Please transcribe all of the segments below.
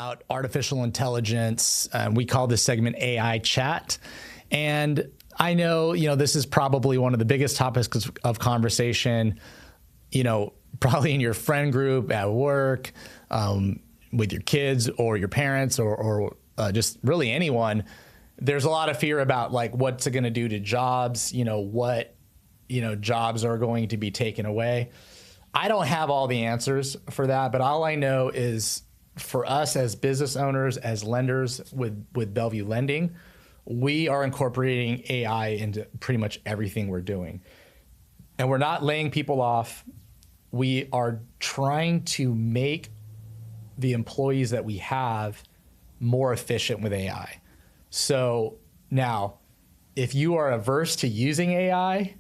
about artificial intelligence. We call this segment AI Chat. And I know, this is probably one of the biggest topics of conversation, probably in your friend group, at work, with your kids or your parents or just really anyone. There's a lot of fear about like what's it going to do to jobs, what jobs are going to be taken away. I don't have all the answers for that, but all I know is for us as business owners, as lenders with Bellevue Lending, we are incorporating AI into pretty much everything we're doing. And we're not laying people off. We are trying to make the employees that we have more efficient with AI. So now, if you are averse to using AI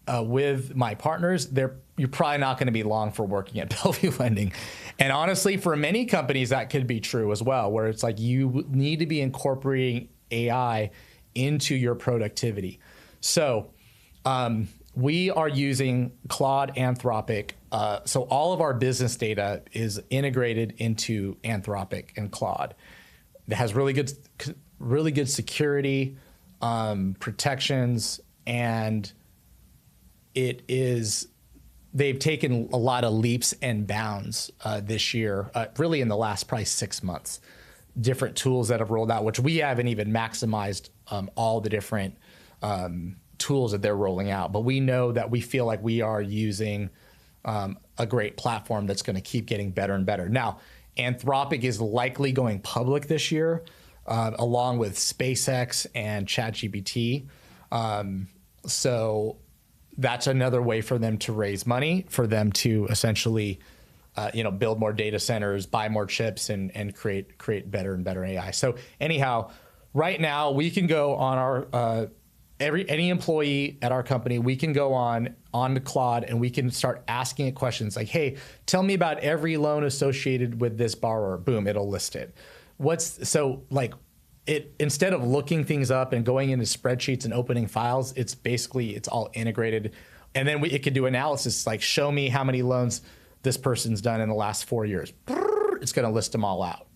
with my partners, you're probably not going to be long for working at Bellevue Lending. And honestly, for many companies, that could be true as well, where it's like you need to be incorporating AI into your productivity. So we are using Claude Anthropic. So all of our business data is integrated into Anthropic and Claude. It has really good security, protections, and they've taken a lot of leaps and bounds this year, really in the last probably 6 months. Different tools that have rolled out, which we haven't even maximized all the different tools that they're rolling out. But we know that we feel like we are using a great platform that's going to keep getting better and better. Now, Anthropic is likely going public this year, along with SpaceX and ChatGPT. So that's another way for them to raise money, for them to essentially, build more data centers, buy more chips, and create better and better AI. So anyhow, right now we can go on our any employee at our company, we can go on to Claude and we can start asking it questions like, hey, tell me about every loan associated with this borrower. Boom, it'll list it. Instead of looking things up and going into spreadsheets and opening files, it's all integrated. And then it could do analysis, like show me how many loans this person's done in the last 4 years. It's going to list them all out.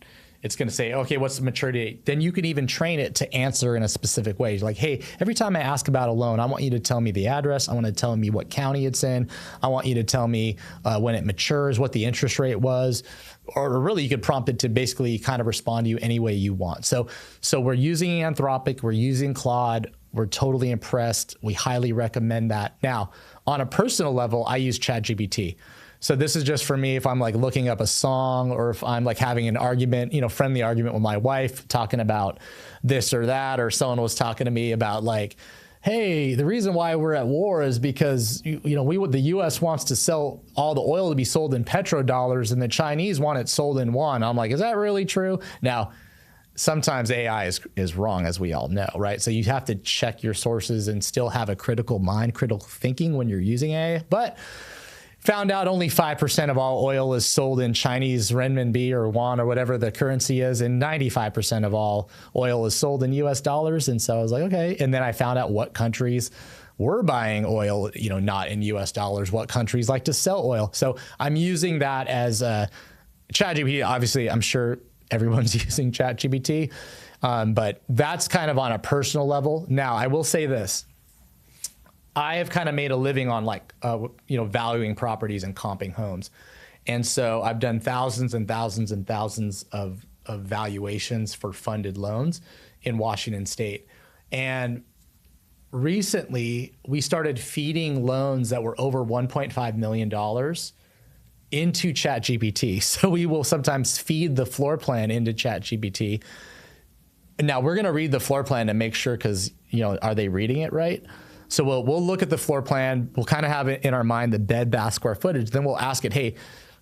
It's going to say, okay, what's the maturity date? Then you can even train it to answer in a specific way. Like, hey, every time I ask about a loan, I want you to tell me the address. I want to tell me what county it's in. I want you to tell me when it matures, what the interest rate was. Or really, you could prompt it to basically kind of respond to you any way you want. So we're using Anthropic. We're using Claude. We're totally impressed. We highly recommend that. Now, on a personal level, I use ChatGPT. So this is just for me if I'm like looking up a song or if I'm like having an argument, friendly argument with my wife, talking about this or that, or someone was talking to me about like, hey, the reason why we're at war is because, the U.S. wants to sell all the oil to be sold in petrodollars and the Chinese want it sold in yuan. I'm like, is that really true? Now, sometimes AI is wrong, as we all know, right? So you have to check your sources and still have a critical mind, critical thinking when you're using AI. But found out only 5% of all oil is sold in Chinese renminbi or yuan or whatever the currency is, and 95% of all oil is sold in US dollars. And so I was like, okay. And then I found out what countries were buying oil, not in US dollars, what countries like to sell oil. So I'm using that as ChatGPT. Obviously, I'm sure everyone's using ChatGPT, but that's kind of on a personal level. Now, I will say this. I have kind of made a living on valuing properties and comping homes. And so I've done thousands and thousands and thousands of valuations for funded loans in Washington State. And recently we started feeding loans that were over $1.5 million into ChatGPT. So we will sometimes feed the floor plan into ChatGPT. Now we're going to read the floor plan to make sure, because, are they reading it right? So we'll look at the floor plan. We'll kind of have it in our mind, the bed, bath, square footage. Then we'll ask it, hey,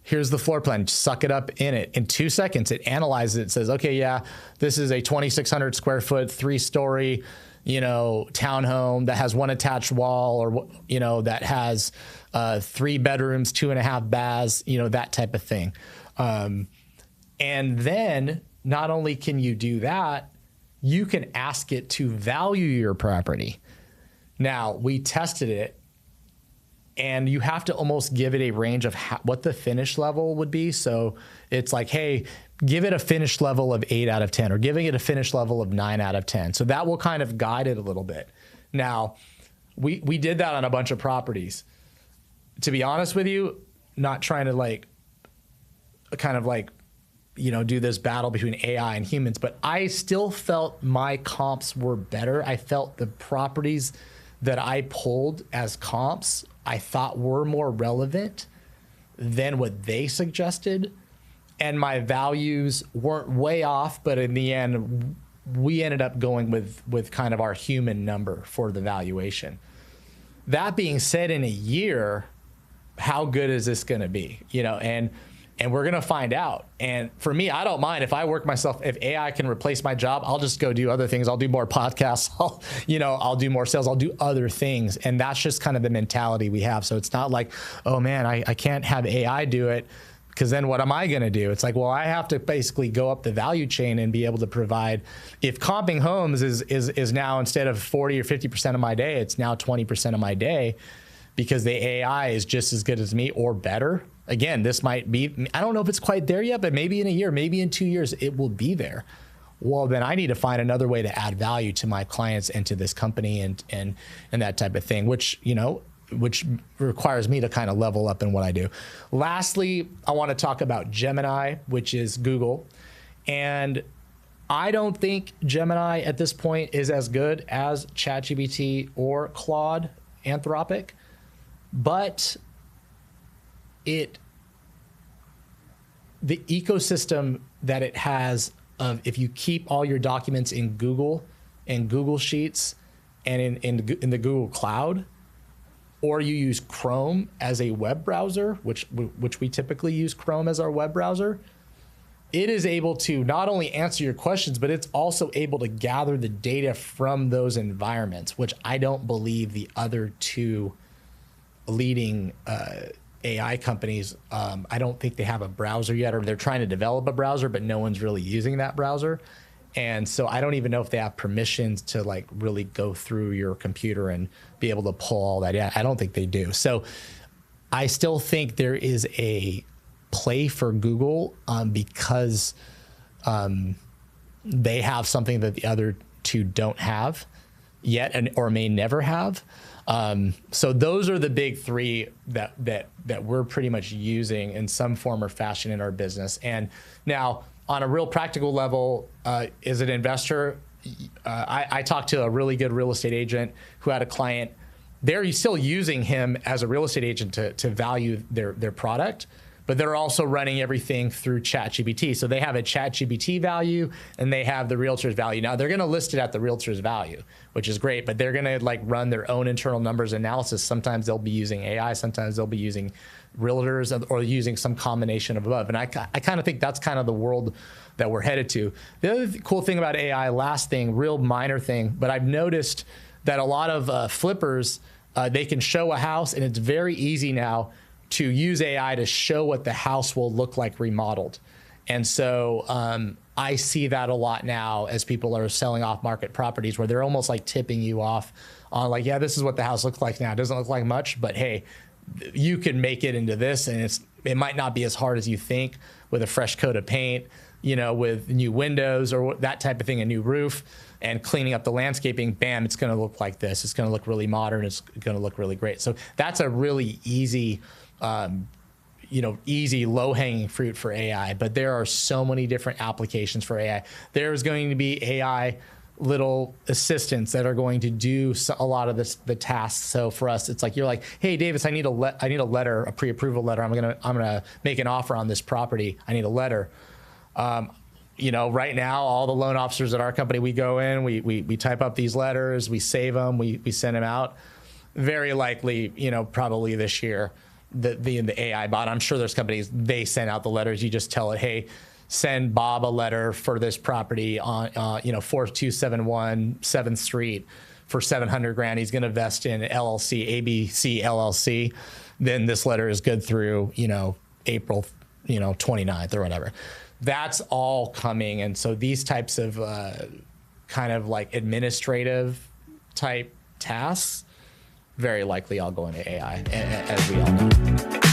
here's the floor plan. Suck it up in it. In 2 seconds, it analyzes it. It says, okay, yeah, this is a 2,600 square foot, 3-story, townhome that has 1 attached wall, or, that has 3 bedrooms, 2.5 baths, that type of thing. And then not only can you do that, you can ask it to value your property. Now, we tested it and you have to almost give it a range of what the finish level would be. So it's like, hey, give it a finish level of 8 out of 10, or giving it a finish level of 9 out of 10. So that will kind of guide it a little bit. Now, we did that on a bunch of properties. To be honest with you, not trying to like, kind of like, you know, do this battle between AI and humans, but I still felt my comps were better. I felt the properties that I pulled as comps, I thought were more relevant than what they suggested. And my values weren't way off, but in the end, we ended up going with kind of our human number for the valuation. That being said, in a year, how good is this going to be? You know, and we're going to find out. And for me, I don't mind if I work myself, if AI can replace my job, I'll just go do other things. I'll do more podcasts. I'll do more sales. I'll do other things. And that's just kind of the mentality we have. So it's not like, oh man, I can't have AI do it, because then what am I going to do? It's like, well, I have to basically go up the value chain and be able to provide. If comping homes is now, instead of 40 or 50% of my day, it's now 20% of my day, because the AI is just as good as me or better. Again, this might be, I don't know if it's quite there yet, but maybe in a year, maybe in 2 years, it will be there. Well, then I need to find another way to add value to my clients and to this company and that type of thing, which requires me to kind of level up in what I do. Lastly, I want to talk about Gemini, which is Google. And I don't think Gemini at this point is as good as ChatGPT or Claude, Anthropic, but the ecosystem that it has of, if you keep all your documents in Google and Google Sheets and in the Google Cloud, or you use Chrome as a web browser, which we typically use Chrome as our web browser, it is able to not only answer your questions, but it's also able to gather the data from those environments, which I don't believe the other two leading AI companies, I don't think they have a browser yet, or they're trying to develop a browser, but no one's really using that browser. And so I don't even know if they have permissions to like really go through your computer and be able to pull all that in. I don't think they do. So I still think there is a play for Google because they have something that the other two don't have yet, or may never have. So those are the big three that we're pretty much using in some form or fashion in our business. And now, on a real practical level, as an investor, I talked to a really good real estate agent who had a client. They're still using him as a real estate agent to value their product, but they're also running everything through ChatGPT. So they have a ChatGPT value and they have the realtor's value. Now they're going to list it at the realtor's value, which is great, but they're going to like run their own internal numbers analysis. Sometimes they'll be using AI, sometimes they'll be using realtors, or using some combination of above. And I kind of think that's kind of the world that we're headed to. The other cool thing about AI, last thing, real minor thing, but I've noticed that a lot of flippers, they can show a house, and it's very easy now to use AI to show what the house will look like remodeled. And so I see that a lot now as people are selling off market properties, where they're almost like tipping you off on like, yeah, this is what the house looks like now. It doesn't look like much, but hey, you can make it into this, and it might not be as hard as you think, with a fresh coat of paint, with new windows or that type of thing, a new roof, and cleaning up the landscaping. Bam, it's going to look like this. It's going to look really modern. It's going to look really great. So that's a really easy, easy low-hanging fruit for AI. But there are so many different applications for AI. There's going to be AI little assistants that are going to do a lot of the tasks. So for us, it's like, you're like, hey, Davis, I need a letter, a pre-approval letter. I'm gonna make an offer on this property. I need a letter. Right now, all the loan officers at our company, we go in, we type up these letters, we save them, we send them out. Very likely, probably this year, the AI bot. I'm sure there's companies, they send out the letters. You just tell it, hey, send Bob a letter for this property on 4271 7th Street for $700,000. He's going to invest in LLC, ABC LLC. Then this letter is good through April 29th or whatever. That's all coming. And so these types of kind of like administrative type tasks very likely I'll go into AI, as we all know.